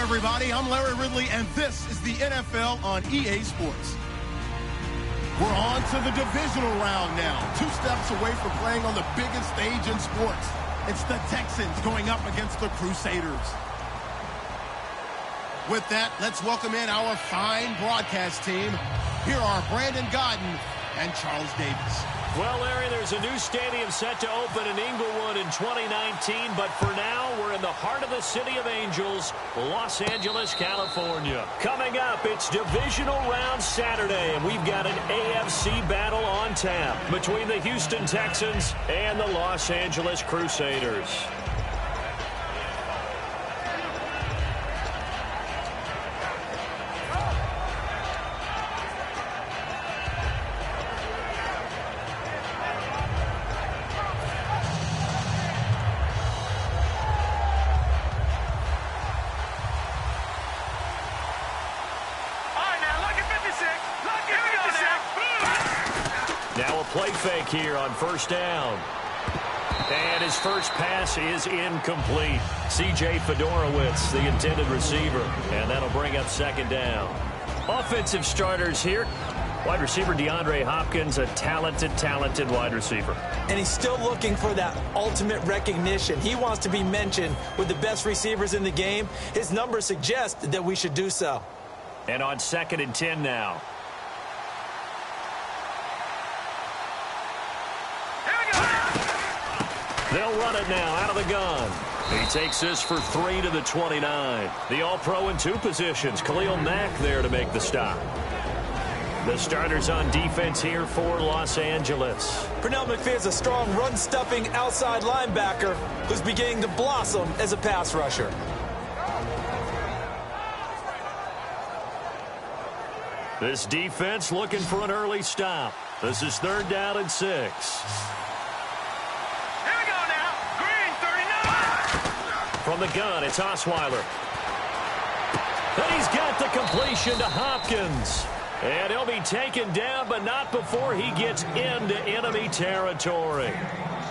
everybody. I'm Larry Ridley, and this is the NFL on EA Sports. We're on to the divisional round now. 2 steps away from playing on the biggest stage in sports. It's the Texans going up against the Crusaders. With that, let's welcome in our fine broadcast team. Here are Brandon Godden and Charles Davis. Well, Larry, there's a new stadium set to open in Inglewood in 2019, but for now, we're in the heart of the City of Angels, Los Angeles, California. Coming up, it's Divisional Round Saturday, and we've got an AFC battle on tap between the Houston Texans and the Los Angeles Crusaders. Now a play fake here on first down. And his first pass is incomplete. C.J. Fedorowicz, the intended receiver. And that'll bring up second down. Offensive starters here. Wide receiver DeAndre Hopkins, a talented wide receiver. And he's still looking for that ultimate recognition. He wants to be mentioned with the best receivers in the game. His numbers suggest that we should do so. And on 2nd and 10 now. They'll run it now out of the gun. He takes this for 3 to the 29. The All-Pro in 2 positions. Khalil Mack there to make the stop. The starters on defense here for Los Angeles. Pernell McPhee is a strong run-stuffing outside linebacker who's beginning to blossom as a pass rusher. This defense looking for an early stop. This is 3rd down and 6. From the gun, it's Osweiler. And he's got the completion to Hopkins. And he'll be taken down, but not before he gets into enemy territory.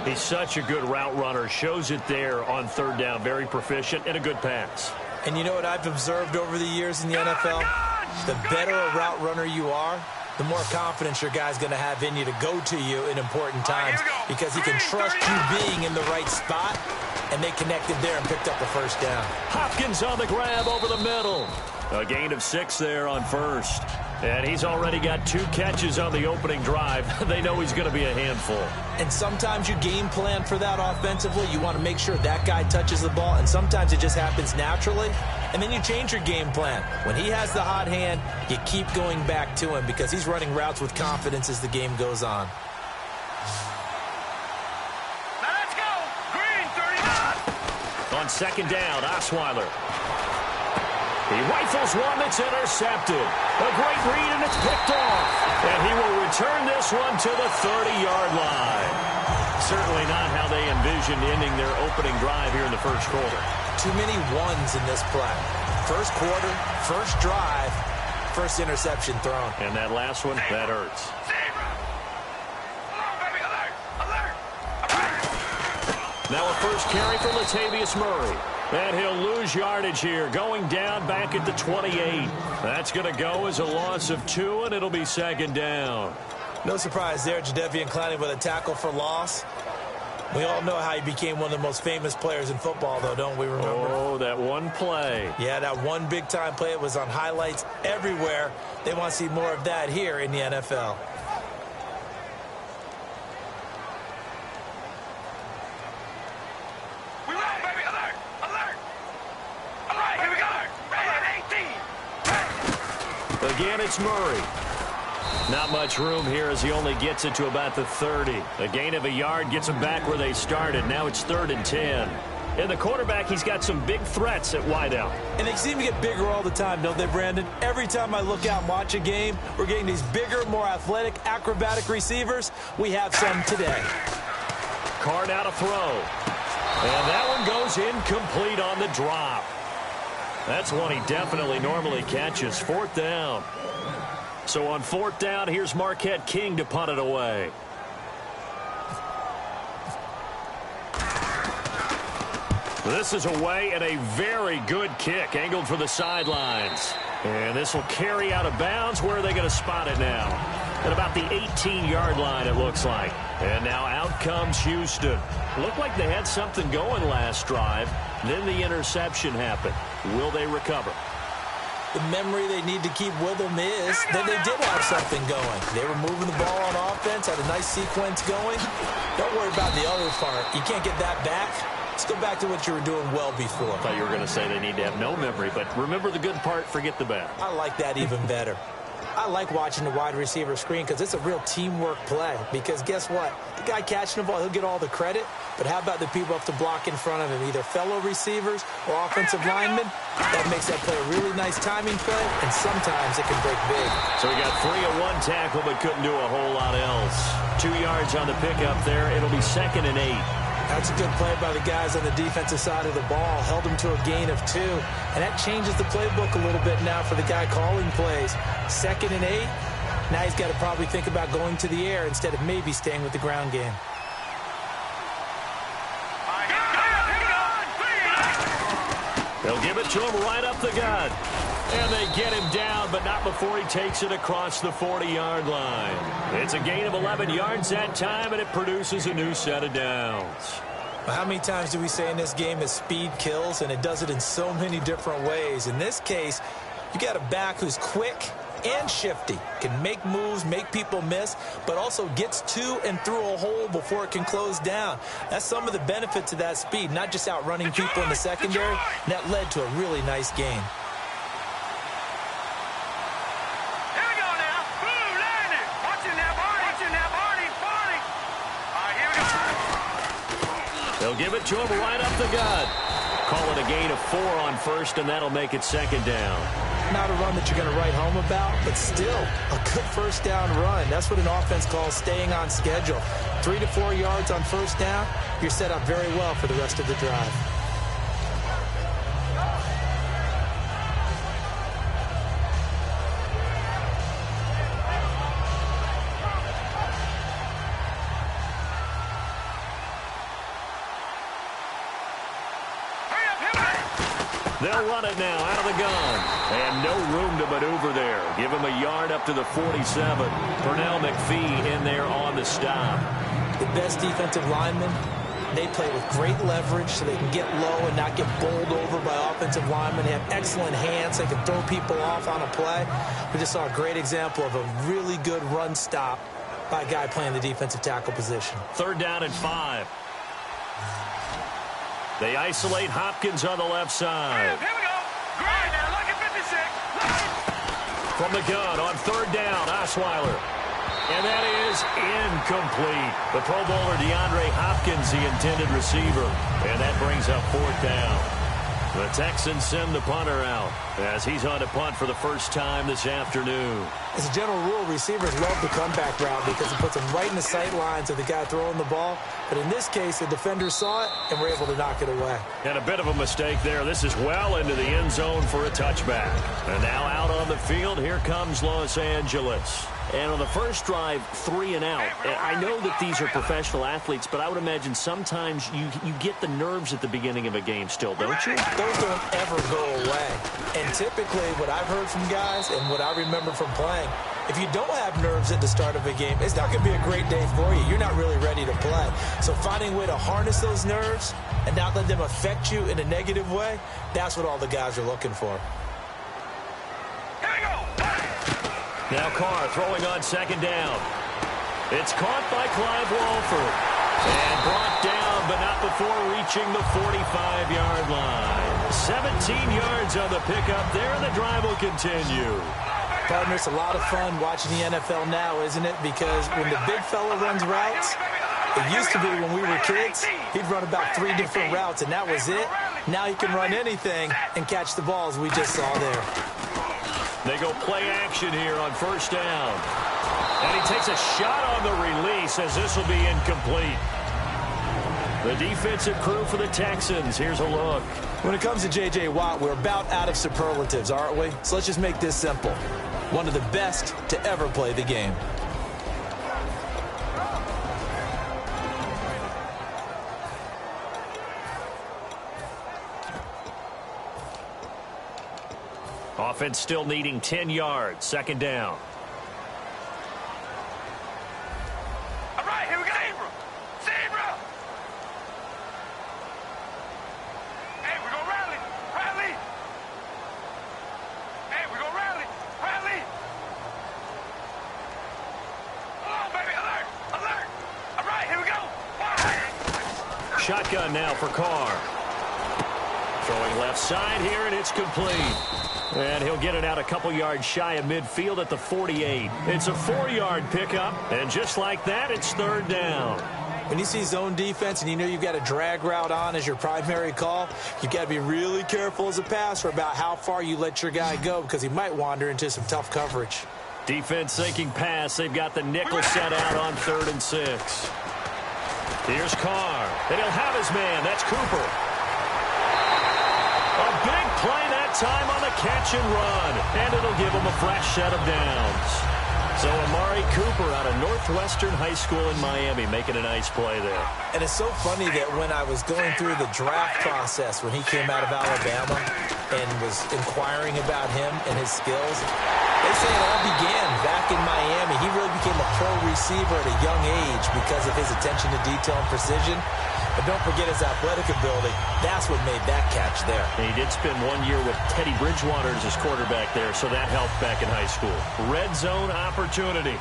He's such a good route runner. Shows it there on 3rd down. Very proficient and a good pass. And you know what I've observed over the years in the NFL? The better a route runner you are, the more confidence your guy's going to have in you to go to you in important times because he can trust you being in the right spot, and they connected there and picked up the first down. Hopkins on the grab over the middle. A gain of 6 there on 1st. And he's already got 2 catches on the opening drive. They know he's going to be a handful. And sometimes you game plan for that offensively. You want to make sure that guy touches the ball, and sometimes it just happens naturally. And then you change your game plan. When he has the hot hand, you keep going back to him because he's running routes with confidence as the game goes on. Now let's go. Green, 39. On 2nd down, Osweiler. He rifles one that's intercepted. A great read, and it's picked off. And he will return this one to the 30-yard line. Certainly not how they envisioned ending their opening drive here in the first quarter. Too many ones in this play. First quarter, first drive, first interception thrown. And that last one, that hurts. Now a first carry for Latavius Murray. And he'll lose yardage here, going down back at the 28. That's going to go as a loss of 2, and it'll be 2nd down. No surprise there, Jadeveon Clowney with a tackle for loss. We all know how he became one of the most famous players in football, though, don't we remember? Oh, that one play. Yeah, that one big-time play. It was on highlights everywhere. They want to see more of that here in the NFL. Again, it's Murray. Not much room here as he only gets it to about the 30. A gain of a yard gets him back where they started. Now it's 3rd and 10. And the quarterback, he's got some big threats at wideout. And they seem to get bigger all the time, don't they, Brandon? Every time I look out and watch a game, we're getting these bigger, more athletic, acrobatic receivers. We have some today. Card out a throw. And that one goes incomplete on the drop. That's one he definitely normally catches. 4th down. So on 4th down, here's Marquette King to punt it away. This is away and a very good kick, angled for the sidelines. And this will carry out of bounds. Where are they going to spot it now? At about the 18-yard line, it looks like. And now out comes Houston. Looked like they had something going last drive. Then the interception happened. Will they recover? The memory they need to keep with them is that they did have something going. They were moving the ball on offense, had a nice sequence going. Don't worry about the other part. You can't get that back. Let's go back to what you were doing well before. I thought you were going to say they need to have no memory, but remember the good part, forget the bad. I like that even better. I like watching the wide receiver screen because it's a real teamwork play. Because guess what? The guy catching the ball, he'll get all the credit. But how about the people up to block in front of him, either fellow receivers or offensive linemen? That makes that play a really nice timing play, and sometimes it can break big. So he got 3 on 1 tackle, but couldn't do a whole lot else. 2 yards on the pickup there. It'll be 2nd and 8. That's a good play by the guys on the defensive side of the ball. Held them to a gain of 2. And that changes the playbook a little bit now for the guy calling plays. 2nd and 8. Now he's got to probably think about going to the air instead of maybe staying with the ground game. They'll give it to him right up the gut. And they get him down, but not before he takes it across the 40-yard line. It's a gain of 11 yards that time, and it produces a new set of downs. How many times do we say in this game that speed kills, and it does it in so many different ways? In this case, you got a back who's quick and shifty, can make moves, make people miss, but also gets to and through a hole before it can close down. That's some of the benefits of that speed, not just outrunning people in the secondary. And that led to a really nice game. They'll give it to him right up the gut. Call it a gain of 4 on 1st, and that'll make it 2nd down. Not a run that you're going to write home about, but still a good 1st down run. That's what an offense calls staying on schedule. 3 to 4 yards on 1st down, you're set up very well for the rest of the drive. They'll run it now out of the gun. And no room to maneuver there. Give him a yard up to the 47. Pernell McPhee in there on the stop. The best defensive linemen, they play with great leverage so they can get low and not get bowled over by offensive linemen. They have excellent hands. They can throw people off on a play. We just saw a great example of a really good run stop by a guy playing the defensive tackle position. 3rd down and 5. They isolate Hopkins on the left side. Here we go. Great. Now look at 56. From the gun on 3rd down, Osweiler. And that is incomplete. The Pro Bowler DeAndre Hopkins, the intended receiver. And that brings up 4th down. The Texans send the punter out as he's on to punt for the first time this afternoon. As a general rule, receivers love the comeback route because it puts them right in the sight lines of the guy throwing the ball. But in this case, the defender saw it and were able to knock it away. And a bit of a mistake there. This is well into the end zone for a touchback. And now out on the field, here comes Los Angeles. And on the first drive, 3 and out. And I know that these are professional athletes, but I would imagine sometimes you get the nerves at the beginning of a game still, don't you? Those don't ever go away. And typically what I've heard from guys and what I remember from playing, if you don't have nerves at the start of a game, it's not going to be a great day for you. You're not really ready to play. So finding a way to harness those nerves and not let them affect you in a negative way, that's what all the guys are looking for. Now Carr throwing on 2nd down. It's caught by Clive Walford. And brought down, but not before reaching the 45-yard line. 17 yards on the pickup there, and the drive will continue. Partner, it's a lot of fun watching the NFL now, isn't it? Because when the big fella runs routes, it used to be when we were kids, he'd run about 3 different routes, and that was it. Now he can run anything and catch the balls we just saw there. They go play action here on 1st down. And he takes a shot on the release as this will be incomplete. The defensive crew for the Texans. Here's a look. When it comes to J.J. Watt, we're about out of superlatives, aren't we? So let's just make this simple. One of the best to ever play the game. Offense still needing 10 yards. Second down. All right, here we go. Zebra. Hey, we're going to rally. Rally. Hey, we're going to rally. Rally. Come on, baby. Alert. Alert. All right, here we go. Shotgun now for Carr. Throwing left side here, and it's complete. And he'll get it out a couple yards shy of midfield at the 48. It's a 4-yard pickup, and just like that, it's third down. When you see zone defense and you know you've got a drag route on as your primary call, you've got to be really careful as a passer about how far you let your guy go because he might wander into some tough coverage. Defense thinking pass. They've got the nickel set out on 3rd and 6. Here's Carr, and he'll have his man. That's Cooper. A big play that time on the catch and run, and it'll give him a fresh set of downs. So Amari Cooper out of Northwestern High School in Miami making a nice play there. And it's so funny that when I was going through the draft process when he came out of Alabama and was inquiring about him and his skills, they say it all began back in Miami. He really became a pro receiver at a young age because of his attention to detail and precision. But don't forget his athletic ability. That's what made that catch there. And he did spend 1 year with Teddy Bridgewater as his quarterback there, so that helped back in high school. Red zone opportunity.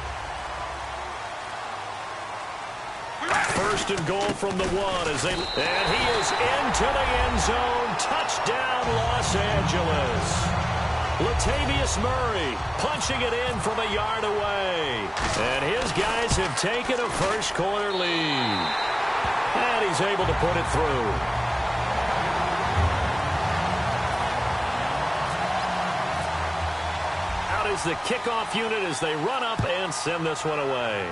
First and goal from the 1 as they... And he is into the end zone. Touchdown, Los Angeles. Latavius Murray punching it in from a yard away. And his guys have taken a first-quarter lead. And he's able to put it through. Out is the kickoff unit as they run up and send this one away.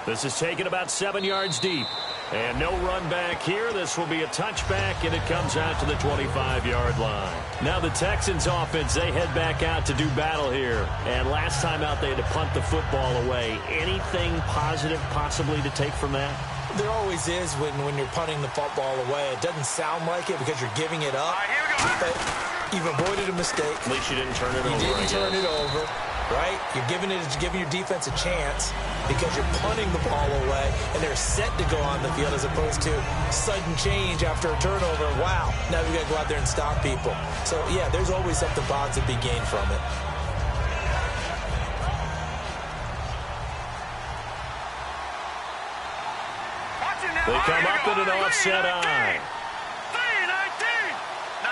This is taken about 7 yards deep. And no run back here. This will be a touchback, and it comes out to the 25-yard line. Now the Texans offense, they head back out to do battle here. And last time out, they had to punt the football away. Anything positive possibly to take from that? There always is when you're punting the football away. It doesn't sound like it because you're giving it up. All right, here we go. But you've avoided a mistake. At least you didn't turn it over. You didn't turn it over, right? You're giving your defense a chance because you're punting the ball away, and they're set to go on the field as opposed to sudden change after a turnover. Wow, now we've got to go out there and stop people. So, yeah, there's always something positive to be gained from it. They come up in an offset eye. 3-19. No.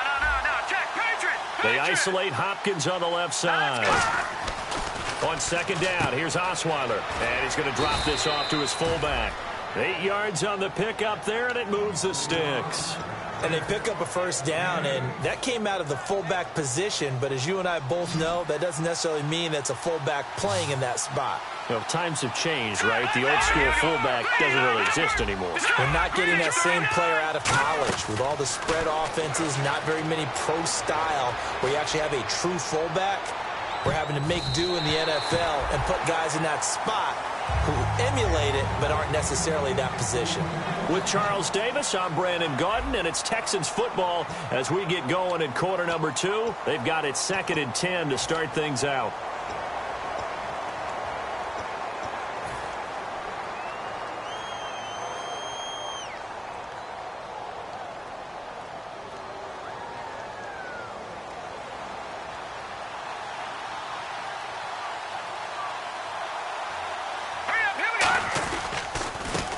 Check. Patriot. They isolate Hopkins on the left side. On second down, here's Osweiler. And he's going to drop this off to his fullback. 8 yards on the pickup there, and it moves the sticks. And they pick up a first down, and that came out of the fullback position. But as you and I both know, that doesn't necessarily mean that's a fullback playing in that spot. Well, times have changed, right? The old school fullback doesn't really exist anymore. We're not getting that same player out of college with all the spread offenses, not very many pro style where you actually have a true fullback. We're having to make do in the NFL and put guys in that spot who emulate it but aren't necessarily that position. With Charles Davis, I'm Brandon Gaudin, and it's Texans football as we get going in quarter number 2. They've got it 2nd and 10 to start things out.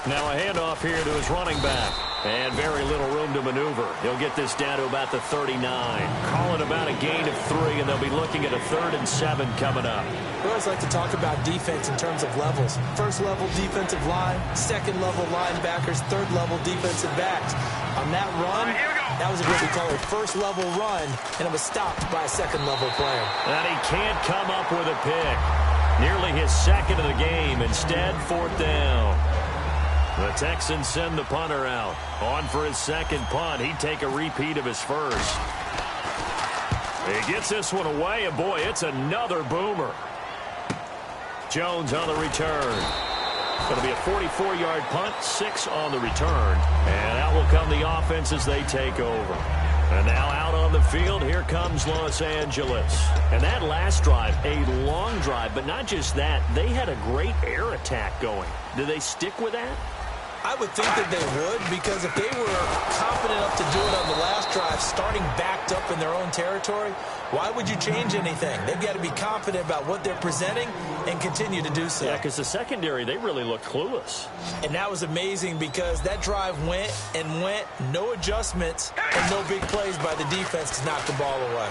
Now a handoff here to his running back. And very little room to maneuver. He'll get this down to about the 39. Call it about a gain of 3, and they'll be looking at a 3rd and 7 coming up. We always like to talk about defense in terms of levels. First level defensive line, second level linebackers, third level defensive backs. On that run, that was what we call a first level run, and it was stopped by a second level player. And he can't come up with a pick. Nearly his second of the game. Instead, 4th down. The Texans send the punter out. On for his second punt. He'd take a repeat of his first. He gets this one away, and boy, it's another boomer. Jones on the return. It's going to be a 44-yard punt, 6 on the return. And out will come the offense as they take over. And now out on the field, here comes Los Angeles. And that last drive, a long drive, but not just that, they had a great air attack going. Do they stick with that? I would think that they would, because if they were confident enough to do it on the last drive, starting backed up in their own territory, why would you change anything? They've got to be confident about what they're presenting and continue to do so. Yeah, because the secondary, they really looked clueless. And that was amazing because that drive went and went, no adjustments, and no big plays by the defense to knock the ball away.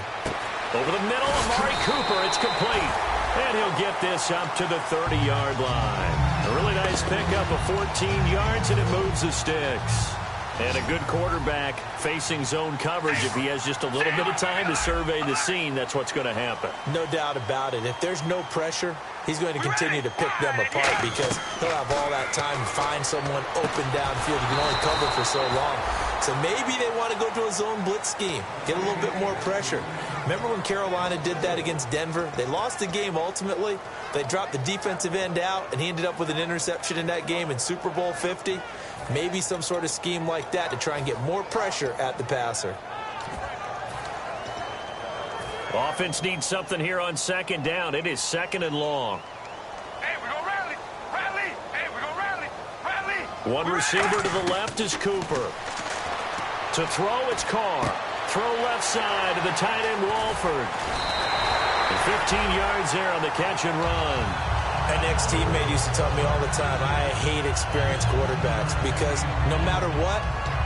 Over the middle, Amari Cooper, it's complete. And he'll get this up to the 30-yard line. A really nice pickup of 14 yards, and it moves the sticks. And a good quarterback facing zone coverage. If he has just a little bit of time to survey the scene, that's what's going to happen. No doubt about it. If there's no pressure, he's going to continue to pick them apart because he'll have all that time to find someone open downfield. He can only cover for so long. So maybe they want to go to a zone blitz scheme, get a little bit more pressure. Remember when Carolina did that against Denver? They lost the game ultimately. They dropped the defensive end out, and he ended up with an interception in that game in Super Bowl 50. Maybe some sort of scheme like that to try and get more pressure at the passer. Offense needs something here on second down. It is second and long. Hey, we're going to rally. Rally. Hey, we're going to rally. Rally. One receiver to the left is Cooper. To throw, it's Carr. Throw left side to the tight end, Walford. And 15 yards there on the catch and run. An ex-teammate used to tell me all the time, I hate experienced quarterbacks because no matter what,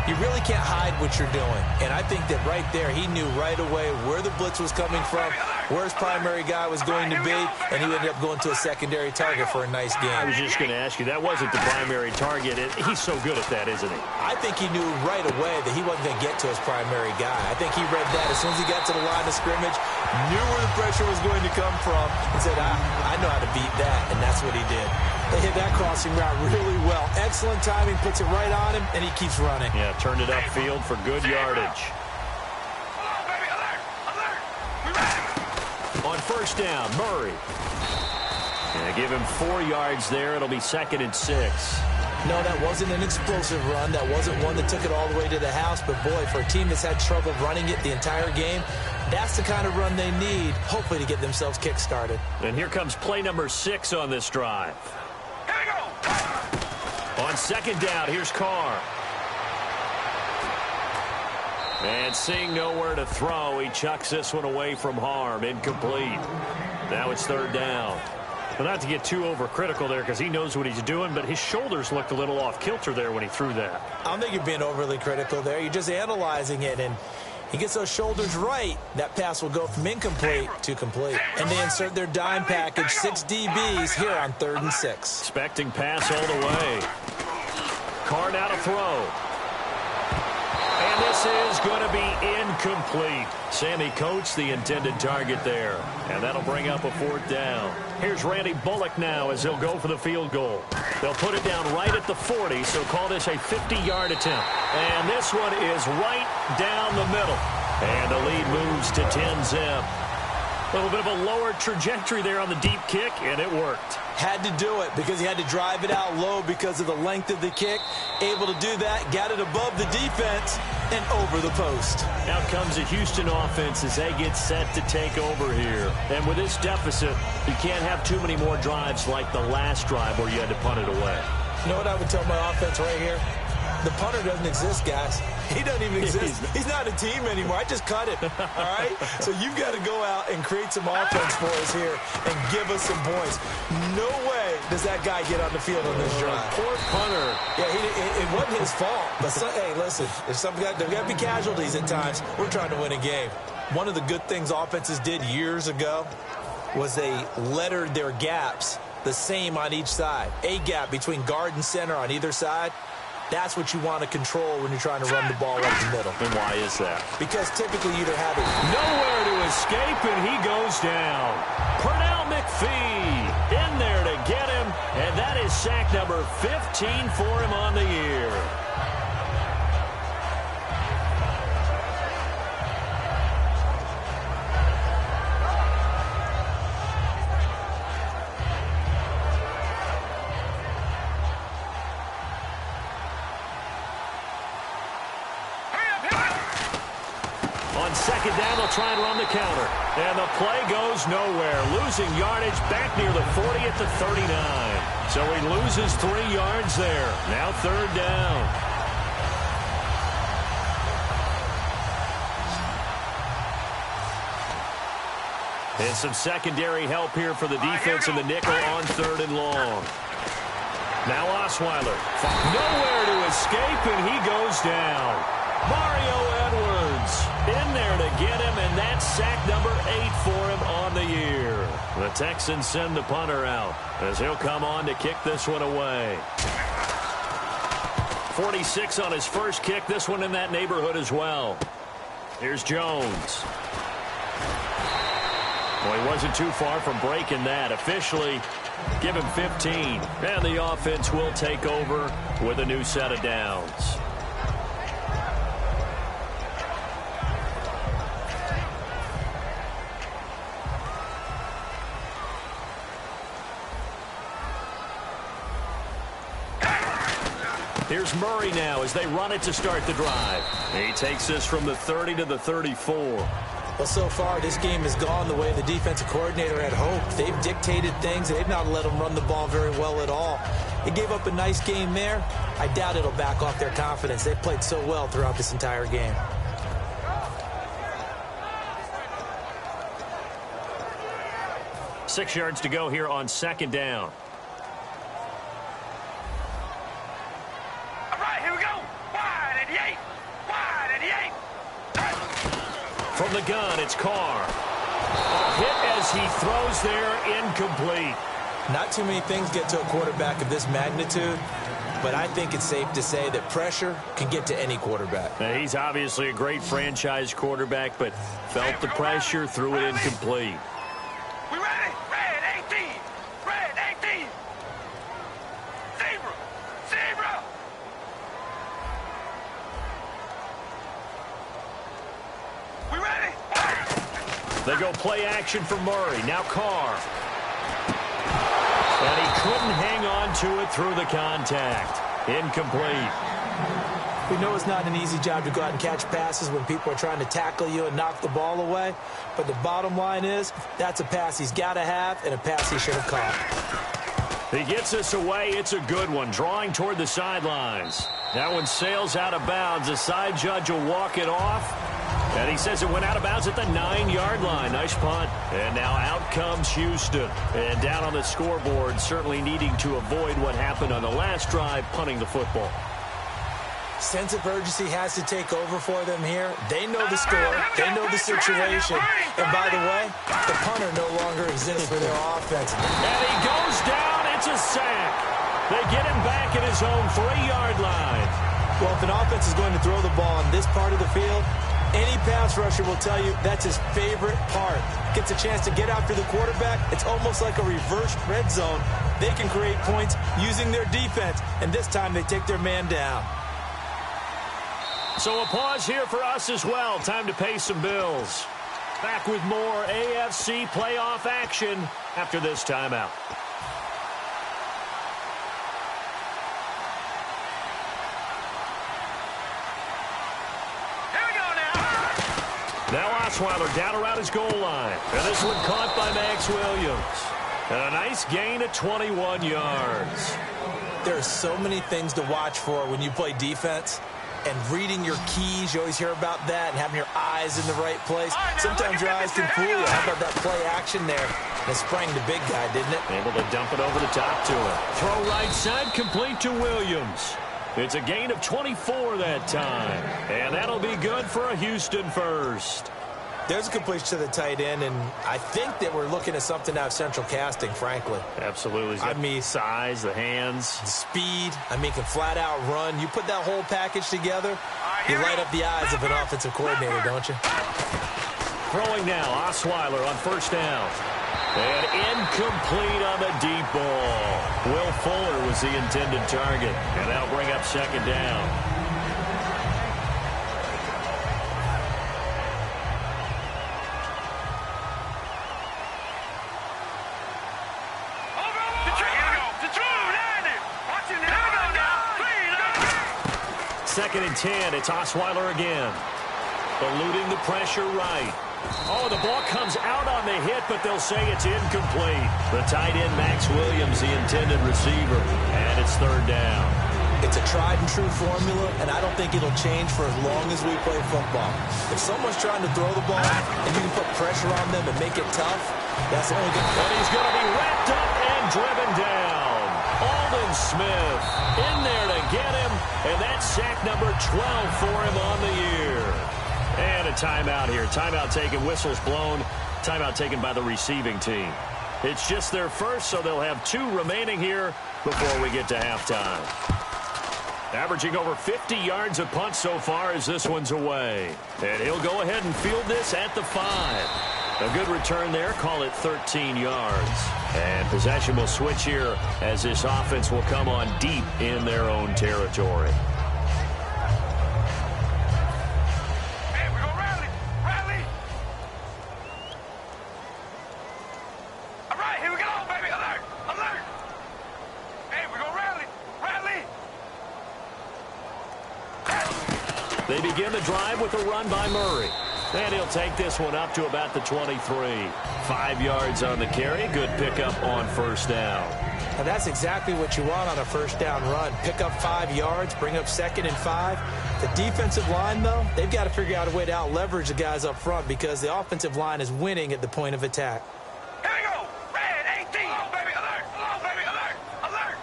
you really can't hide what you're doing. And I think that right there, he knew right away where the blitz was coming from, where his primary guy was going to be, and he ended up going to a secondary target for a nice game. I was just going to ask you, that wasn't the primary target. He's so good at that, isn't he? I think he knew right away that he wasn't going to get to his primary guy. I think he read that as soon as he got to the line of scrimmage, knew where the pressure was going to come from, and said, I know how to beat that, and that's what he did. They hit that crossing route really well. Excellent timing, puts it right on him, and he keeps running. Yeah, turned it upfield for good yardage. Come on, baby. Alert. Alert. We ready. On first down, Murray. And give him 4 yards there. It'll be 2nd and 6. No, that wasn't an explosive run. That wasn't one that took it all the way to the house. But, boy, for a team that's had trouble running it the entire game, that's the kind of run they need, hopefully, to get themselves kick-started. And here comes play number 6 on this drive. Here we go. On second down, here's Carr. And seeing nowhere to throw, he chucks this one away from harm. Incomplete. Now it's third down. Well, not to get too overcritical there because he knows what he's doing, but his shoulders looked a little off-kilter there when he threw that. I don't think you're being overly critical there. You're just analyzing it, and he gets those shoulders right. That pass will go from incomplete to complete. And they insert their dime package, 6 DBs here on 3rd and 6. Expecting pass all the way. Carr now to throw. And this is going to be incomplete. Sammy Coates, the intended target there. And that'll bring up a 4th down. Here's Randy Bullock now as he'll go for the field goal. They'll put it down right at the 40, so call this a 50-yard attempt. And this one is right down the middle. And the lead moves to 10-zip. A little bit of a lower trajectory there on the deep kick, and it worked. Had to do it because he had to drive it out low because of the length of the kick. Able to do that, got it above the defense and over the post. Out comes the Houston offense as they get set to take over here. And with this deficit, you can't have too many more drives like the last drive where you had to punt it away. You know what I would tell my offense right here? The punter doesn't exist, guys. He doesn't even exist. He's not a team anymore. I just cut it, all right? So you've got to go out and create some offense for us here and give us some points. No way does that guy get on the field on this drive. Poor punter. Yeah, it wasn't his fault. But, hey, listen, there's got to be casualties at times. We're trying to win a game. One of the good things offenses did years ago was they lettered their gaps the same on each side. A gap between guard and center on either side. That's what you want to control when you're trying to run the ball up the middle. And why is that? Because typically you either have it. Nowhere to escape, and he goes down. Pernell McPhee in there to get him, and that is sack number 15 for him on the year. On second down, they'll try and run the counter. And the play goes nowhere. Losing yardage back near the 40 at the 39. So he loses 3 yards there. Now third down. And some secondary help here for the defense in the nickel on third and long. Now Osweiler. Nowhere to escape, and he goes down. Mario Edwards in there to get him, and that's sack number 8 for him on the year. The Texans send the punter out as he'll come on to kick this one away. 46 on his first kick. This one in that neighborhood as well. Here's Jones. Well, he wasn't too far from breaking that. Officially, give him 15. And the offense will take over with a new set of downs. Here's Murray now as they run it to start the drive. He takes this from the 30 to the 34. Well, so far, this game has gone the way the defensive coordinator had hoped. They've dictated things, and they've not let them run the ball very well at all. They gave up a nice game there. I doubt it'll back off their confidence. They've played so well throughout this entire game. Six yards to go here on second down. All right, here we go. Wide at the 8. Wide at the 8. From the gun, it's Carr. A hit as he throws there, incomplete. Not too many things get to a quarterback of this magnitude, but I think it's safe to say that pressure can get to any quarterback. Now, he's obviously a great franchise quarterback, but felt the pressure, threw it incomplete. We ready? Red 18. Red 18. Zebra. Zebra. We ready? They go play action for Murray. Now Carr. And he couldn't hang on to it through the contact. Incomplete. We know it's not an easy job to go out and catch passes when people are trying to tackle you and knock the ball away. But the bottom line is, that's a pass he's got to have and a pass he should have caught. He gets this away. It's a good one. Drawing toward the sidelines. That one sails out of bounds. The side judge will walk it off. And he says it went out of bounds at the 9-yard line. Nice punt. And now out comes Houston. And down on the scoreboard, certainly needing to avoid what happened on the last drive, punting the football. Sense of urgency has to take over for them here. They know the score. They know the situation. And by the way, the punter no longer exists for their offense. And he goes down. It's a sack. They get him back at his own 3-yard line. Well, if an offense is going to throw the ball on this part of the field, any pass rusher will tell you that's his favorite part. Gets a chance to get after the quarterback. It's almost like a reverse red zone. They can create points using their defense, and this time they take their man down. So a pause here for us as well. Time to pay some bills. Back with more AFC playoff action after this timeout. Now Osweiler down around his goal line. And this one caught by Max Williams. And a nice gain of 21 yards. There are so many things to watch for when you play defense. And reading your keys, you always hear about that, and having your eyes in the right place. Sometimes your eyes can fool you. How about that play action there? That sprang the big guy, didn't it? Able to dump it over the top to him. Throw right side, complete to Williams. It's a gain of 24 that time. And that'll be good for a Houston first. There's a completion to the tight end, and I think that we're looking at something out of central casting, frankly. Absolutely. I mean, size, the hands. The speed. I mean, can flat out run. You put that whole package together, you light up the eyes of an offensive coordinator, don't you? Throwing now, Osweiler on first down. And incomplete on the deep ball. Will Fuller was the intended target. And that'll bring up second down. Second and 10, it's Osweiler again. eluding the pressure right. Oh, the ball comes out on the hit, but they'll say it's incomplete. The tight end, Max Williams, the intended receiver, and it's third down. It's a tried-and-true formula, and I don't think it'll change for as long as we play football. If someone's trying to throw the ball and you can put pressure on them and make it tough, that's only good. And he's going to be wrapped up and driven down. Aldon Smith in there to get him, and that's sack number 12 for him on the year. And a timeout here. Timeout taken, whistles blown. Timeout taken by the receiving team. It's just their first, so they'll have 2 remaining here before we get to halftime. Averaging over 50 yards a punt so far as this one's away. And he'll go ahead and field this at the 5. A good return there. Call it 13 yards. And possession will switch here as this offense will come on deep in their own territory. Hey, we're going to rally. Rally. All right, here we go, baby. Alert. Alert. Hey, we're going to rally. Rally. They begin the drive with a run by Murray. And he'll take this one up to about the 23. 5 yards on the carry. Good pickup on first down. And that's exactly what you want on a first down run. Pick up 5 yards, bring up 2nd and 5. The defensive line, though, they've got to figure out a way to out-leverage the guys up front because the offensive line is winning at the point of attack. Here we go. Red 18. Hello, baby. Alert. Hello, baby. Alert. Alert.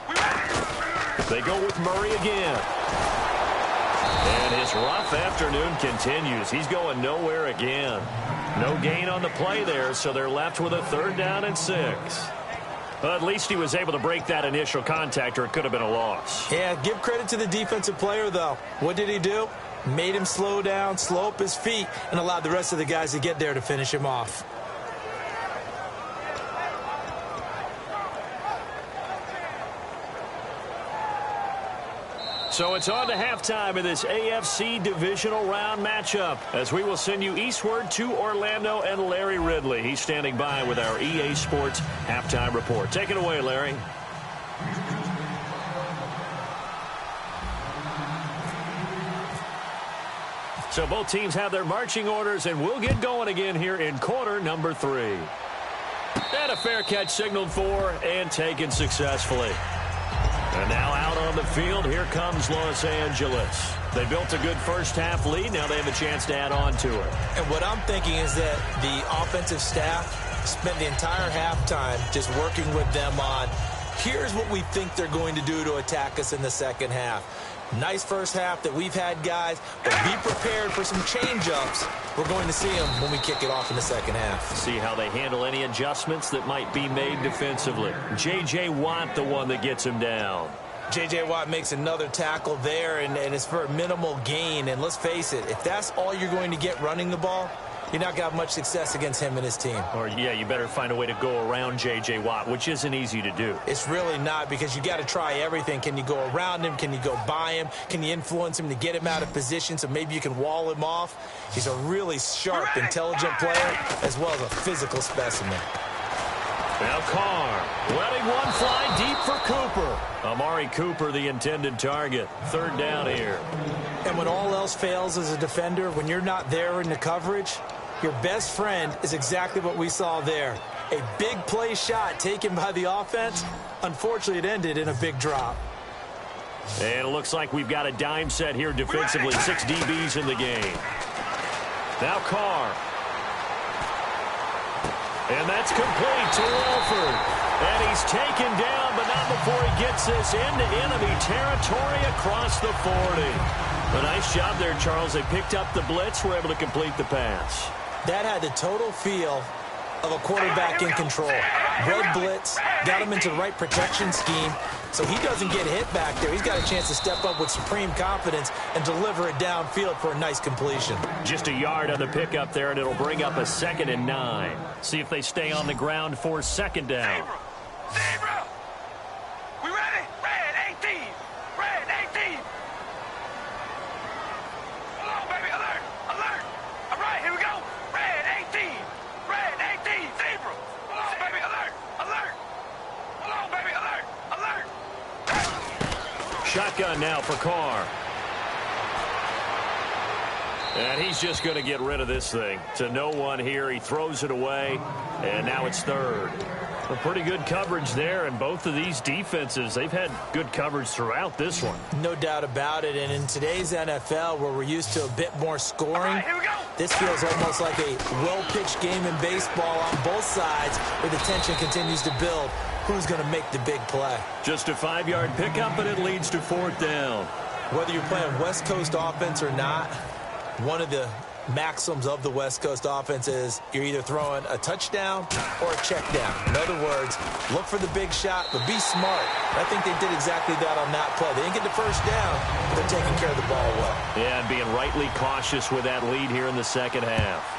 We ready? They go with Murray again. And his rough afternoon continues. He's going nowhere again. No gain on the play there, so they're left with a 3rd down and 6. But at least he was able to break that initial contact, or it could have been a loss. Yeah, give credit to the defensive player, though. What did he do? Made him slow down, slow up his feet, and allowed the rest of the guys to get there to finish him off. So it's on to halftime of this AFC Divisional Round matchup as we will send you eastward to Orlando and Larry Ridley. He's standing by with our EA Sports halftime report. Take it away, Larry. So both teams have their marching orders, and we'll get going again here in quarter number 3. And a fair catch signaled for and taken successfully. And now out on the field, here comes Los Angeles. They built a good first-half lead. Now they have a chance to add on to it. And what I'm thinking is that the offensive staff spent the entire halftime just working with them on, here's what we think they're going to do to attack us in the second half. Nice first half that we've had, guys, but be prepared for some change-ups. We're going to see them when we kick it off in the second half. See how they handle any adjustments that might be made defensively. J.J. Watt, the one that gets him down. J.J. Watt makes another tackle there, and it's for a minimal gain. And let's face it, if that's all you're going to get running the ball, you're not going to have much success against him and his team. Or, yeah, you better find a way to go around J.J. Watt, which isn't easy to do. It's really not, because you got to try everything. Can you go around him? Can you go by him? Can you influence him to get him out of position so maybe you can wall him off? He's a really sharp, intelligent player as well as a physical specimen. Now Carr letting one fly deep for Cooper. Amari Cooper, the intended target. 3rd down here. And when all else fails as a defender, when you're not there in the coverage, your best friend is exactly what we saw there. A big play shot taken by the offense. Unfortunately, it ended in a big drop. And it looks like we've got a dime set here defensively. 6 DBs in the game. Now Carr. And that's complete to Wolford. And he's taken down, but not before he gets this into enemy territory across the 40. A nice job there, Charles. They picked up the blitz, were able to complete the pass. That had the total feel of a quarterback in control. Red blitz, got him into the right protection scheme, so he doesn't get hit back there. He's got a chance to step up with supreme confidence and deliver it downfield for a nice completion. Just a yard on the pickup there, and it'll bring up a 2nd and 9. See if they stay on the ground for 2nd down. Zebra! We ready? Red 18! Red 18! Hello, baby. Alert! Alert! All right, here we go. Red 18! Red 18! Zebra! Hello, baby. Alert! Alert! Hello, baby. Alert! Alert! Shotgun now for Carr. And he's just going to get rid of this thing. To no one here. He throws it away, and now it's third. A pretty good coverage there, and both of these defenses, they've had good coverage throughout this one. No doubt about it, and in today's NFL, where we're used to a bit more scoring, this feels almost like a well-pitched game in baseball on both sides, where the tension continues to build. Who's going to make the big play? Just a 5-yard pickup, and it leads to fourth down. Whether you're playing West Coast offense or not, one of the maxims of the West Coast offense is you're either throwing a touchdown or a check down. In other words, look for the big shot, but be smart. I think they did exactly that on that play. They didn't get the first down, but they're taking care of the ball well. Yeah, and being rightly cautious with that lead here in the second half.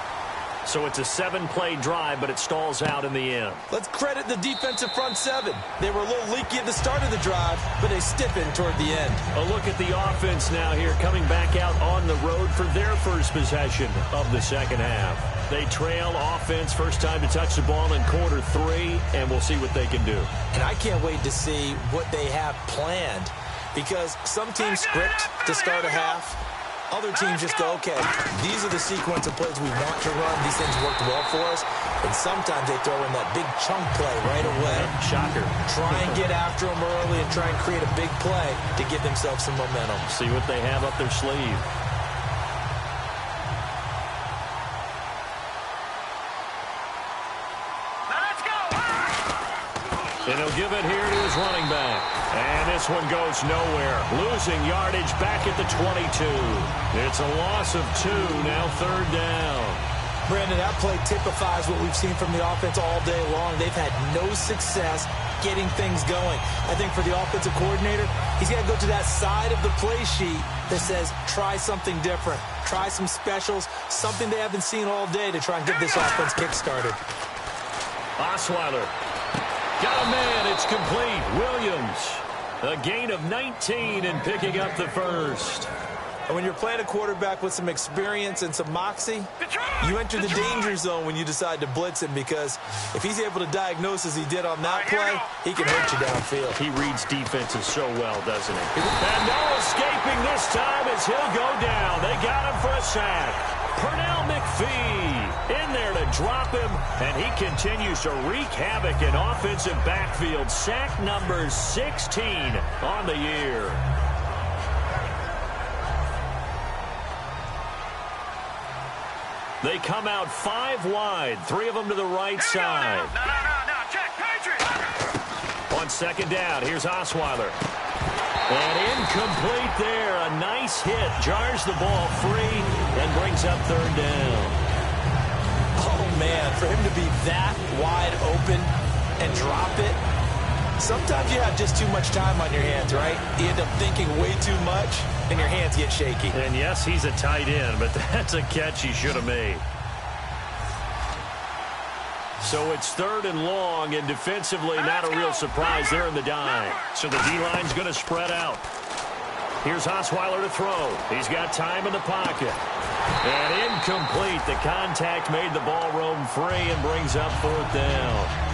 So it's a 7-play drive, but it stalls out in the end. Let's credit the defensive front seven. They were a little leaky at the start of the drive, but they stiffened toward the end. A look at the offense now here, coming back out on the road for their first possession of the second half. They trail offense, first time to touch the ball in quarter 3, and we'll see what they can do. And I can't wait to see what they have planned, because some teams script to start a half. Other teams just go, okay, these are the sequence of plays we want to run. These things worked well for us. And sometimes they throw in that big chunk play right away. Shocker. Try and get after them early and try and create a big play to give themselves some momentum. See what they have up their sleeve. Let's go! And he'll give it here to his running back. And this one goes nowhere. Losing yardage back at the 22. It's a loss of 2, now third down. Brandon, that play typifies what we've seen from the offense all day long. They've had no success getting things going. I think for the offensive coordinator, he's got to go to that side of the play sheet that says, try something different. Try some specials, something they haven't seen all day to try and get this offense kick-started. Osweiler. Got a man. It's complete. Williams. A gain of 19 and picking up the first. And when you're playing a quarterback with some experience and some moxie, you enter the danger zone when you decide to blitz him, because if he's able to diagnose as he did on that play, he can hurt you downfield. He reads defenses so well, doesn't he? And no escaping this time as he'll go down. They got him for a sack. Pernell McPhee in there to drop him, and he continues to wreak havoc in offensive backfield. Sack number 16 on the year. They come out 5 wide, 3 of them to the right side. No, check, Patriot. On second down, here's Osweiler. And incomplete there. A nice hit. Jars the ball free and brings up third down. Oh, man, for him to be that wide open and drop it, sometimes you have just too much time on your hands, right? You end up thinking way too much, and your hands get shaky. And yes, he's a tight end, but that's a catch he should have made. So it's third and long, and defensively not a real surprise there in the dime. So the D-line's going to spread out. Here's Osweiler to throw. He's got time in the pocket. And incomplete. The contact made the ball roam free and brings up fourth down.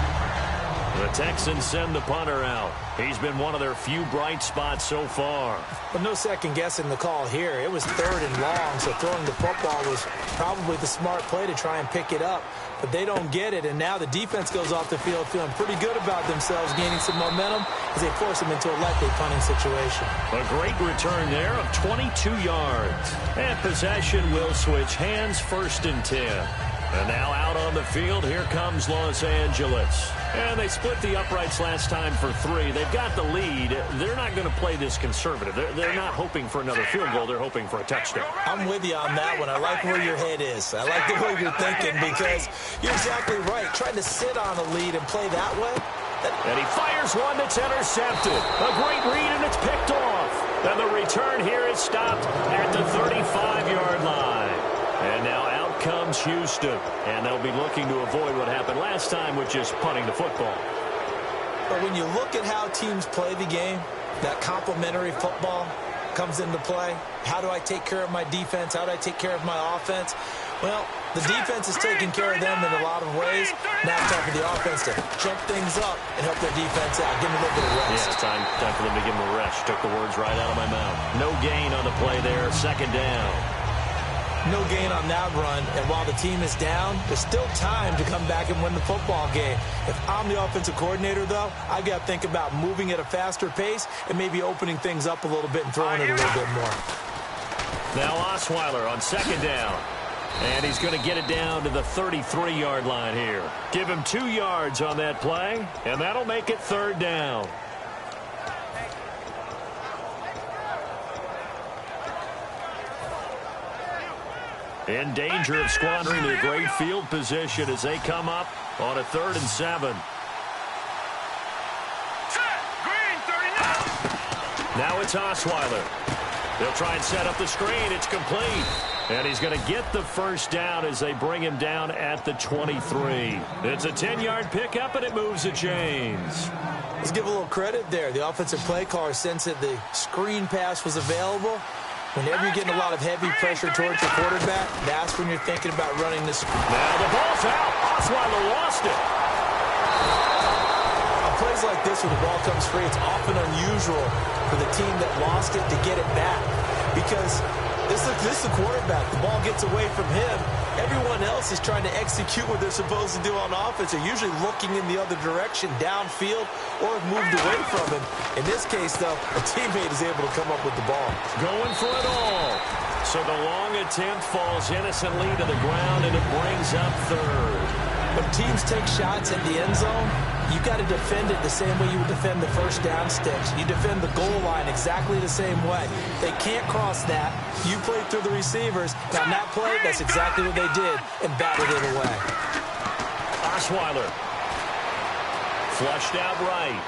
The Texans send the punter out. He's been one of their few bright spots so far. But no second guessing the call here. It was third and long, so throwing the football was probably the smart play to try and pick it up. But they don't get it, and now the defense goes off the field feeling pretty good about themselves, gaining some momentum as they force them into a let-they punting situation. A great return there of 22 yards. And possession will switch hands, first and 10. And now out on the field, here comes Los Angeles. And they split the uprights last time for 3. They've got the lead. They're not going to play this conservative. They're not hoping for another field goal. They're hoping for a touchdown. I'm with you on that one. I like where your head is. I like the way you're thinking, because you're exactly right. Trying to sit on a lead and play that way. And he fires one that's intercepted. A great read, and it's picked off. And the return here is stopped at the 35-yard line. And now out comes Houston, and they'll be looking to avoid what happened last time with just punting the football. But when you look at how teams play the game, that complementary football comes into play. How do I take care of my defense? How do I take care of my offense? Well, the defense is taking care of them in a lot of ways. Now it's time for the offense to jump things up and help their defense out. Give them a little bit of rest. Yeah, time for them to give them a rest. Took the words right out of my mouth. No gain on the play there. Second down. No gain on that run, and while the team is down, there's still time to come back and win the football game. If I'm the offensive coordinator, though, I've got to think about moving at a faster pace and maybe opening things up a little bit and throwing it a little bit more. Now Osweiler on second down. And he's going to get it down to the 33-yard line here. Give him 2 yards on that play, and that'll make it third down. In danger of squandering their great field position as they come up on a 3rd and 7. Now it's Osweiler. They'll try and set up the screen. It's complete. And he's going to get the first down as they bring him down at the 23. It's a 10-yard pickup, and it moves the chains. Let's give a little credit there. The offensive play caller sensed that the screen pass was available. Whenever you're getting a lot of heavy pressure towards your quarterback, that's when you're thinking about running this. Now the ball's out. Osweiler lost it. On plays like this where the ball comes free, it's often unusual for the team that lost it to get it back. Because this is the quarterback. The ball gets away from him. Everyone else is trying to execute what they're supposed to do on offense. They're usually looking in the other direction, downfield, or have moved away from him. In this case, though, a teammate is able to come up with the ball. Going for it all. So the long attempt falls innocently to the ground, and it brings up third. When teams take shots at the end zone, you got to defend it the same way you would defend the first down sticks. You defend the goal line exactly the same way. They can't cross that. You play through the receivers. Now, on that play, that's exactly what they did, and batted it away. Osweiler. Flushed out right.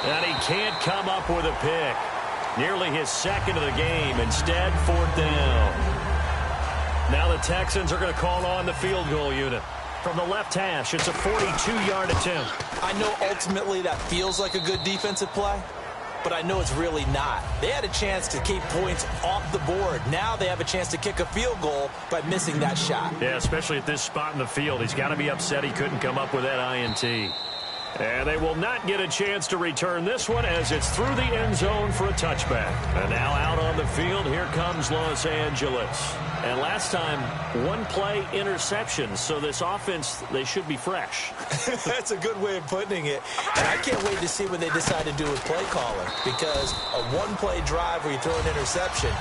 And he can't come up with a pick. Nearly his second of the game. Instead, 4th down. Now the Texans are going to call on the field goal unit. From the left hash, it's a 42-yard attempt. I know ultimately that feels like a good defensive play, but I know it's really not. They had a chance to keep points off the board. Now they have a chance to kick a field goal by missing that shot. Yeah, especially at this spot in the field. He's got to be upset he couldn't come up with that INT. And they will not get a chance to return this one as it's through the end zone for a touchback. And now out on the field, here comes Los Angeles. And last time, 1-play interception. So this offense, they should be fresh. That's a good way of putting it. And I can't wait to see what they decide to do with play calling. Because a 1-play drive where you throw an interception,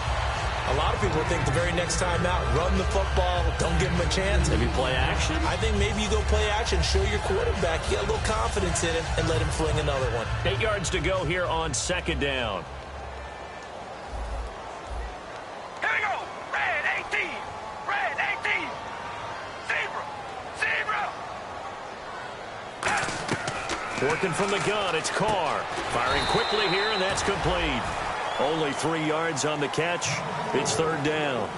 a lot of people think the very next time out, run the football, don't give him a chance. Maybe play action? I think maybe you go play action, show your quarterback, you got a little confidence in him, and let him fling another one. 8 yards to go here on 2nd down. Here we go. Red 18. Red 18. Zebra. Zebra. Working from the gun, it's Carr. Firing quickly here, and that's complete. Only 3 yards on the catch. It's 3rd down.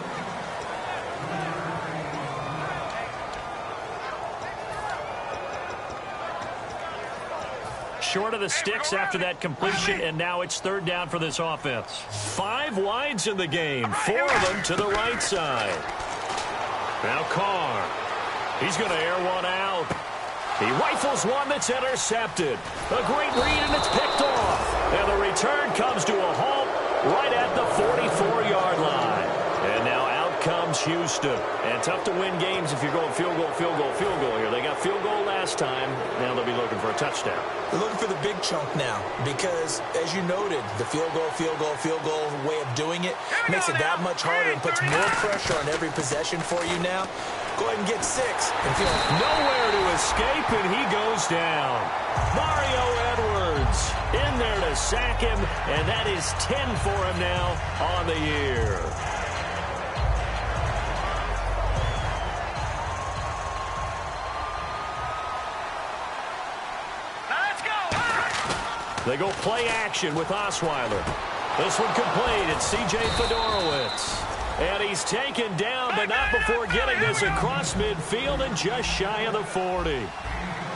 Short of the sticks after that completion, and now it's 3rd down for this offense. 5 wides in the game, 4 of them to the right side. Now Carr. He's going to air one out. He rifles one that's intercepted. A great read, and it's picked off. And the return comes to a halt right at the 44-yard line. And now out comes Houston. And tough to win games if you're going field goal, field goal, field goal here. They got field goal last time. Now they'll be looking for a touchdown. They're looking for the big chunk now because, as you noted, the field goal way of doing it makes it that much harder and puts more pressure on every possession for you now. Go ahead and get 6 and feel nowhere to escape, and he goes down. Mario Edwards in there to sack him, and that is 10 for him now on the year. Let's go. They go play action with Osweiler. This one complete. It's C.J. Fedorowicz. And he's taken down, but not before getting this across midfield and just shy of the 40.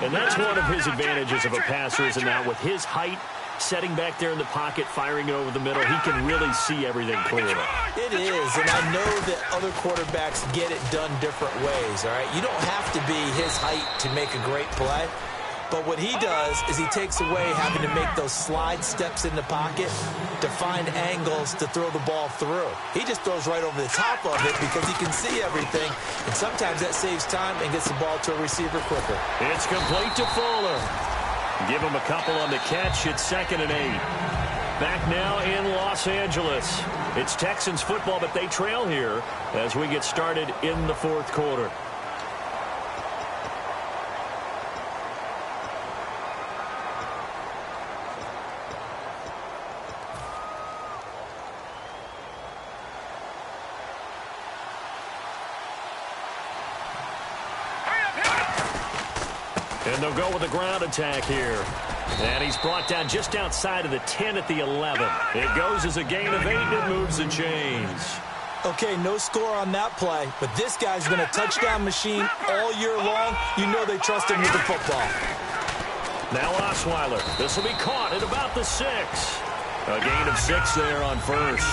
And that's one of his advantages of a passer, is now with his height, setting back there in the pocket, firing it over the middle, he can really see everything clearly. It is, and I know that other quarterbacks get it done different ways, all right? You don't have to be his height to make a great play. But what he does is he takes away having to make those slide steps in the pocket to find angles to throw the ball through. He just throws right over the top of it because he can see everything, and sometimes that saves time and gets the ball to a receiver quicker. It's complete to Fuller. Give him a couple on the catch. It's 2nd and 8. Back now in Los Angeles. It's Texans football, but they trail here as we get started in the 4th quarter. And they'll go with a ground attack here. And he's brought down just outside of the 10 at the 11. It goes as a gain of 8, and it moves the chains. Okay, no score on that play, but this guy's been a touchdown machine all year long. You know they trust him with the football. Now Osweiler. This will be caught at about the 6. A gain of 6 there on first.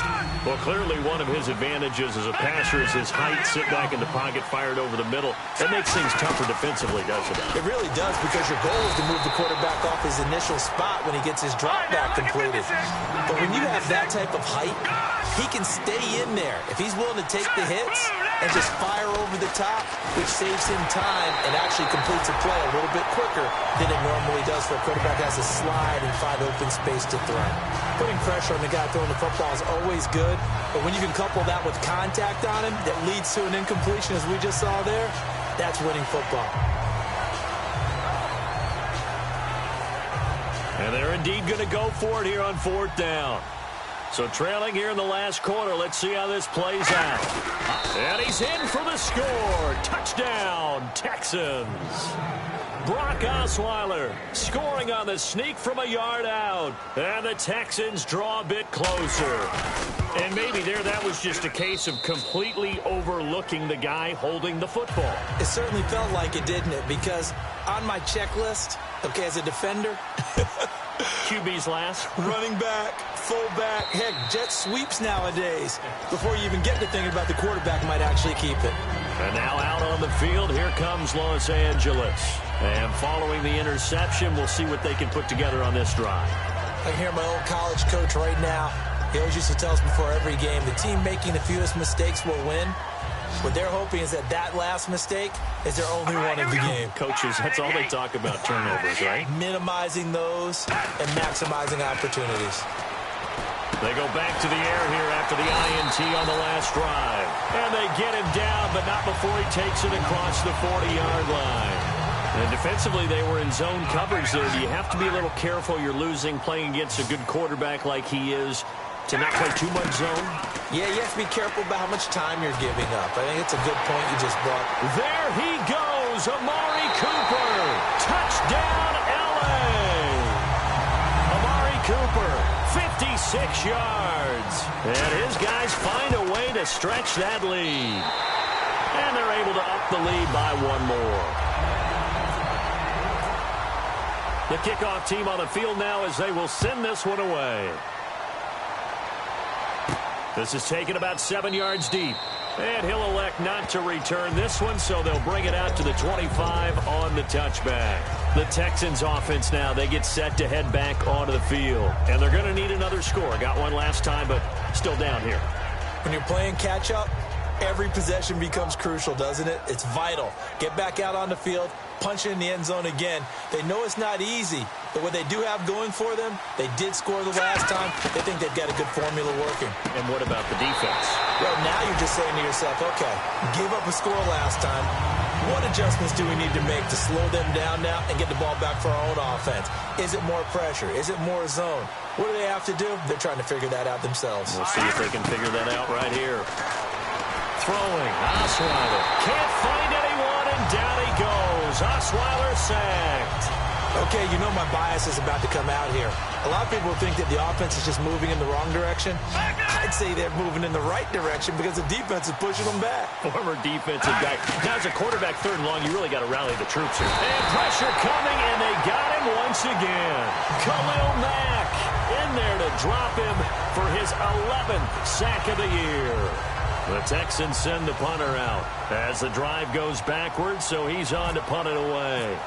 Well, clearly one of his advantages as a passer is his height. Sit back in the pocket, fired over the middle. That makes things tougher defensively, doesn't it? It really does, because your goal is to move the quarterback off his initial spot when he gets his drop back completed. But when you have that type of height, he can stay in there if he's willing to take the hits and just fire over the top, which saves him time and actually completes a play a little bit quicker than it normally does for a quarterback that has to slide and find open space to throw. Putting pressure on the guy throwing the football is always good, but when you can couple that with contact on him that leads to an incompletion, as we just saw there, that's winning football. And they're indeed going to go for it here on 4th down. So trailing here in the last quarter, let's see how this plays out. And he's in for the score. Touchdown, Texans. Brock Osweiler scoring on the sneak from a yard out. And the Texans draw a bit closer. And maybe there that was just a case of completely overlooking the guy holding the football. It certainly felt like it, didn't it? Because on my checklist, okay, as a defender, QB's last. Running back, fullback, heck, jet sweeps nowadays. Before you even get to thinking about the quarterback might actually keep it. And now out on the field, here comes Los Angeles. And following the interception, we'll see what they can put together on this drive. I can hear my old college coach right now. He always used to tell us before every game, the team making the fewest mistakes will win. What they're hoping is that that last mistake is their only one of the game. Coaches, that's all they talk about, turnovers, right? Minimizing those and maximizing opportunities. They go back to the air here after the INT on the last drive. And they get him down, but not before he takes it across the 40-yard line. And defensively, they were in zone coverage there. You have to be a little careful. You're losing, playing against a good quarterback like he is, to not play too much zone. Yeah, you have to be careful about how much time you're giving up. I think it's a good point you just brought. There he goes, Amari Cooper. Touchdown, L.A. Amari Cooper, 56 yards. And his guys find a way to stretch that lead. And they're able to up the lead by one more. The kickoff team on the field now as they will send this one away. This is taken about 7 yards deep. And he'll elect not to return this one, so they'll bring it out to the 25 on the touchback. The Texans offense now, they get set to head back onto the field. And they're going to need another score. Got one last time, but still down here. When you're playing catch-up, every possession becomes crucial, doesn't it? It's vital. Get back out on the field, punch it in the end zone again. They know it's not easy, but what they do have going for them, they did score the last time. They think they've got a good formula working. And what about the defense? Well, now you're just saying to yourself, okay, give up a score last time. What adjustments do we need to make to slow them down now and get the ball back for our own offense? Is it more pressure? Is it more zone? What do they have to do? They're trying to figure that out themselves. We'll see if they can figure that out right here. Throwing, Osweiler can't find anyone, and down he goes. Osweiler sacked. Okay, you know my bias is about to come out here. A lot of people think that the offense is just moving in the wrong direction. I'd say they're moving in the right direction because the defense is pushing them back. Former defensive guy. Now, as a quarterback, 3rd and long, you really got to rally the troops here. And pressure coming, and they got him once again. Khalil Mack in there to drop him for his 11th sack of the year. The Texans send the punter out as the drive goes backwards, so he's on to punt it away.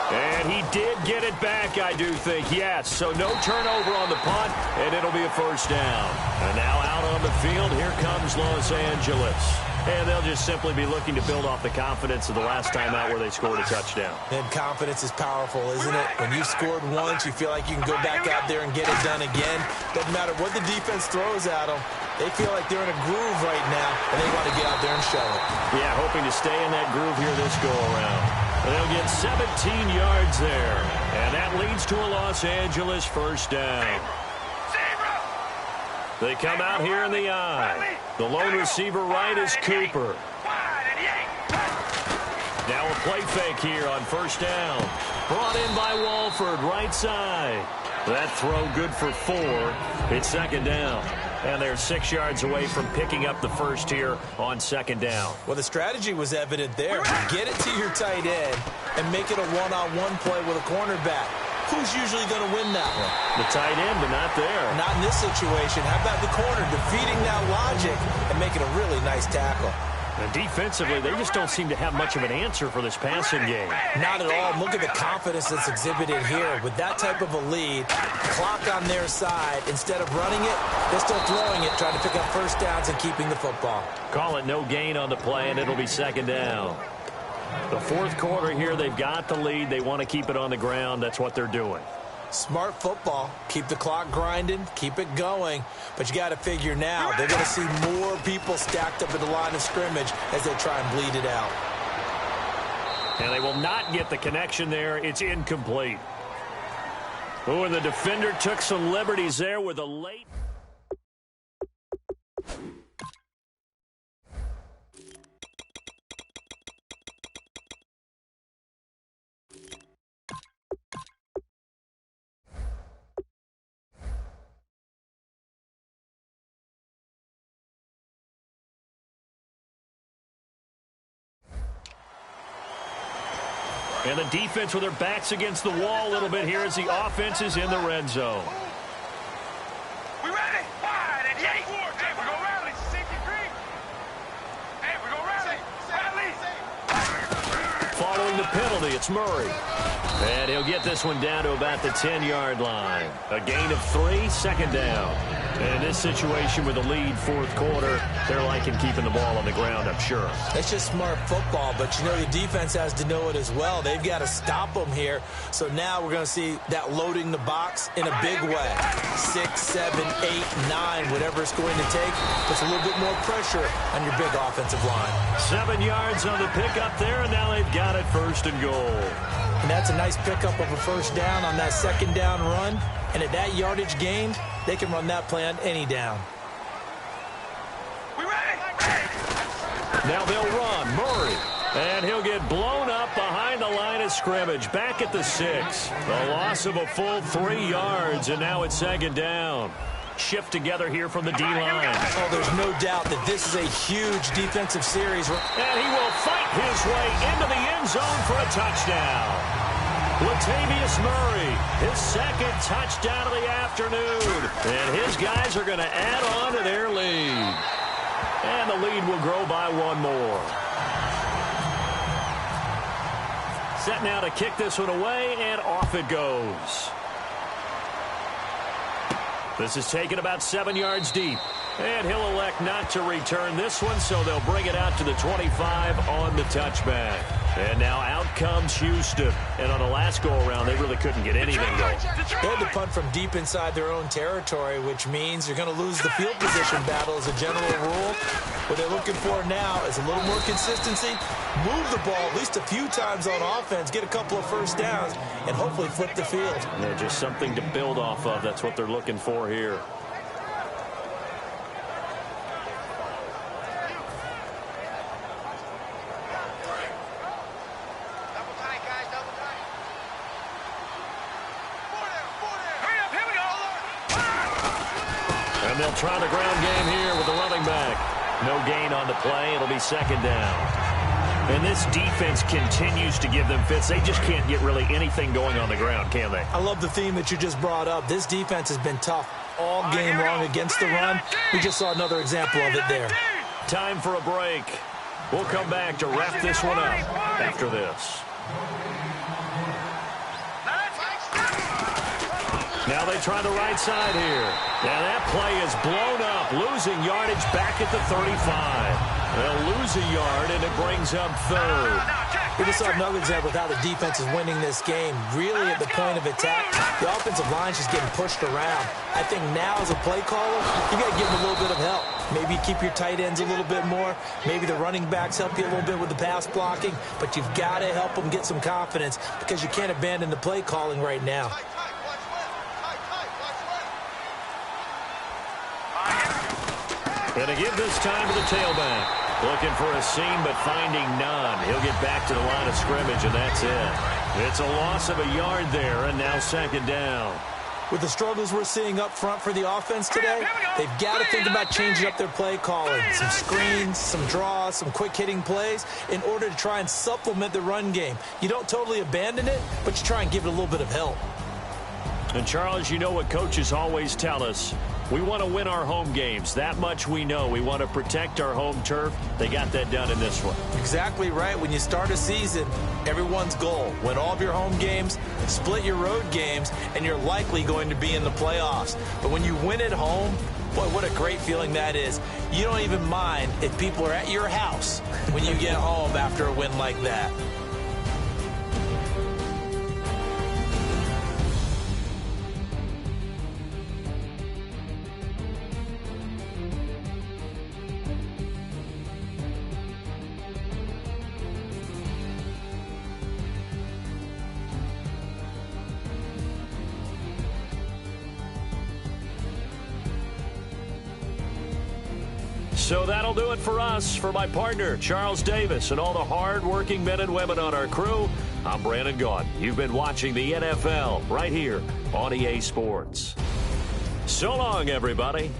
And he did get it back, I do think, yes. So no turnover on the punt, and it'll be a first down. And now out on the field, here comes Los Angeles. And they'll just simply be looking to build off the confidence of the last time out where they scored a touchdown. And confidence is powerful, isn't it? When you've scored once, you feel like you can go back out there and get it done again. Doesn't matter what the defense throws at them. They feel like they're in a groove right now, and they want to get out there and show it. Yeah, hoping to stay in that groove here this go-around. They'll get 17 yards there. And that leads to a Los Angeles first down. They come out here in the I. The lone receiver right is Cooper. Now a play fake here on first down. Brought in by Walford, right side. That throw good for 4. It's second down. And they're 6 yards away from picking up the first here on second down. Well, the strategy was evident there. Get it to your tight end and make it a one-on-one play with a cornerback. Who's usually going to win that one? The tight end, but not there. Not in this situation. How about the corner defeating that logic and making a really nice tackle? And defensively, they just don't seem to have much of an answer for this passing game. Not at all. Look at the confidence that's exhibited here. With that type of a lead, clock on their side, instead of running it, they're still throwing it, trying to pick up first downs and keeping the football. Call it no gain on the play, and it'll be second down. The fourth quarter here, they've got the lead. They want to keep it on the ground. That's what they're doing. Smart football. Keep the clock grinding. Keep it going. But you got to figure now, they're going to see more people stacked up at the line of scrimmage as they try and bleed it out. And they will not get the connection there. It's incomplete. Oh, and the defender took some liberties there with a late... And the defense with their backs against the wall a little bit here as the offense is in the red zone. We ready? Wide and yay. Hey, we go rally. Hey, we go rally. Following the penalty, it's Murray. And he'll get this one down to about the 10-yard line. A gain of 3, second down. And in this situation with a lead fourth quarter, they're liking keeping the ball on the ground, I'm sure. It's just smart football, but you know the defense has to know it as well. They've got to stop them here. So now we're going to see that loading the box in a big way. 6, 7, 8, 9, whatever it's going to take. Puts a little bit more pressure on your big offensive line. 7 yards on the pickup there, and now they've got it first and goal. And that's a nice pickup of a first down on that second down run. And at that yardage gained, they can run that play on any down. We ready? Now they'll run. Murray. And he'll get blown up behind the line of scrimmage. Back at the 6. A loss of a full 3 yards, and now it's second down. Shift together here from the D-line. Oh, there's no doubt that this is a huge defensive series. And he will fight his way into the end zone for a touchdown. Latavius Murray, his second touchdown of the afternoon. And his guys are going to add on to their lead. And the lead will grow by 1 more. Set now to kick this one away, and off it goes. This is taken about 7 yards deep. And he'll elect not to return this one, so they'll bring it out to the 25 on the touchback. And now out comes Houston. And on the last go-around, they really couldn't get anything going. They had to punt from deep inside their own territory, which means you're going to lose the field position battle as a general rule. What they're looking for now is a little more consistency, move the ball at least a few times on offense, get a couple of first downs, and hopefully flip the field. Yeah, just something to build off of. That's what they're looking for here. And they'll try the ground game here with the running back. No gain on the play. It'll be second down. And this defense continues to give them fits. They just can't get really anything going on the ground, can they? I love the theme that you just brought up. This defense has been tough all game long against the run. We just saw another example of it there. Time for a break. We'll come back to wrap this one up after this. Now they try the right side here. And that play is blown up, losing yardage back at the 35. They'll lose a yard, and it brings up third. We just saw another example of how the defense is winning this game. Really at the point of attack, the offensive line is just getting pushed around. I think now as a play caller, you got to give them a little bit of help. Maybe keep your tight ends a little bit more. Maybe the running backs help you a little bit with the pass blocking. But you've got to help them get some confidence because you can't abandon the play calling right now. Going to give this time to the tailback. Looking for a seam, but finding none. He'll get back to the line of scrimmage, and that's it. It's a loss of a yard there, and now second down. With the struggles we're seeing up front for the offense today, they've got to think about changing up their play calling. Some screens, some draws, some quick-hitting plays in order to try and supplement the run game. You don't totally abandon it, but you try and give it a little bit of help. And, Charles, you know what coaches always tell us. We want to win our home games. That much we know. We want to protect our home turf. They got that done in this one. Exactly right. When you start a season, everyone's goal, win all of your home games, split your road games, and you're likely going to be in the playoffs. But when you win at home, boy, what a great feeling that is. You don't even mind if people are at your house when you get home after a win like that. So that'll do it for us. For my partner, Charles Davis, and all the hard-working men and women on our crew, I'm Brandon Gaudin. You've been watching the NFL right here on EA Sports. So long, everybody.